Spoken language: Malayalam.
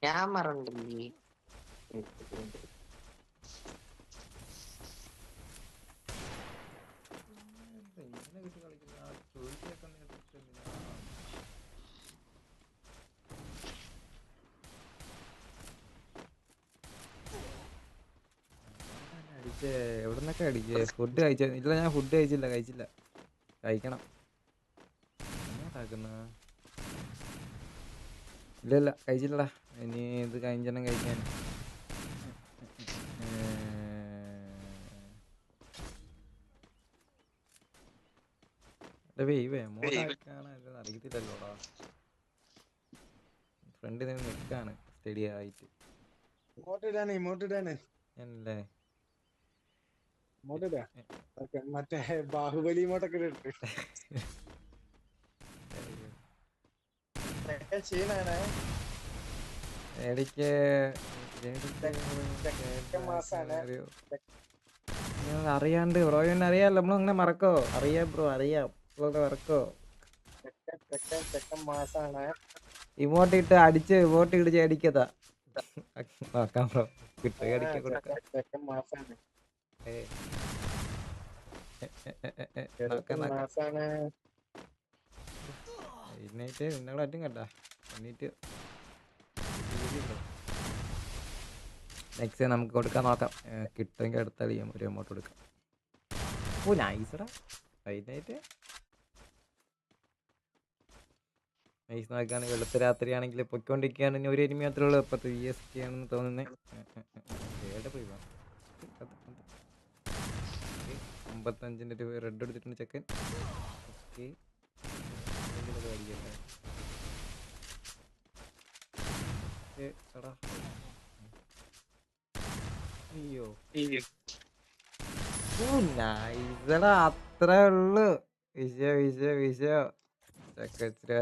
ക്യാമറ ഉണ്ടല്ലേ? ഇങ്ങനെ കിട്ടി കളിക്കുന്ന ചോദിച്ചേക്കുന്ന അടിച്ചേ എവിടുന്നൊക്കെ അടിച്ചേ? ഫുഡ് കഴിച്ച? ഇല്ല, ഞാൻ ഫുഡ് കഴിച്ചില്ല. കഴിക്കണം. എന്നാ ഇല്ല കഴിച്ചില്ലടാ. ഇനി ഇത് കഴിഞ്ഞണം കഴിക്കാൻ. എമോട്ടാക്കാണ് അറിയത്തില്ലല്ലോടാ. ഫ്രണ്ട് നിന്ന് നിൽക്കാണ് സ്റ്റഡി ആയിട്ട്. അല്ലേ മറ്റേ ബാഹുബലി ഇമോട്ടൊക്കെ ഇട്ട് എനിക്ക് അറിയാണ്ട് ബ്രോ, പിന്നെ അറിയാമല്ലോ. നമ്മളങ്ങനെ മറക്കോ? അറിയാം ബ്രോ, അറിയാം. മറക്കോ? ഇമോട്ട് ഇട്ട് അടിച്ച് ഇമോട്ട് ഇടിച്ച് അടിക്കതാ. നോക്കാം ബ്രോ, കിട്ടുക അടിക്ക കൊടുക്കാം. എന്നിട്ട് നിന്നോട് അറ്റും കേട്ടാ. എന്നിട്ട് നെക്സ്റ്റ് നമുക്ക് കൊടുക്കാൻ നോക്കാം. കിട്ടുമെങ്കിൽ അടുത്ത ചെയ്യാം. ഒരു എമൗണ്ട് കൊടുക്കാം. ഓ നൈസടാ. അതിനായിട്ട് നൈസ് നോക്കുകയാണെങ്കിൽ വെളുത്ത രാത്രിയാണെങ്കിൽ പൊയ്ക്കൊണ്ടിരിക്കുകയാണെങ്കിൽ ഒരു എനിമി മാത്രമേ ഉള്ളൂ. 10 ESK ആണെന്ന് തോന്നുന്നത്. 55-ൻ്റെ ഒരു റെഡ് എടുത്തിട്ടുണ്ട് ചെക്കൻ. ഓക്കെ, അയ്യോ നൈസടാ, അത്രേ ഉള്ളു. വിഷയോ ചക്കച്ചിരി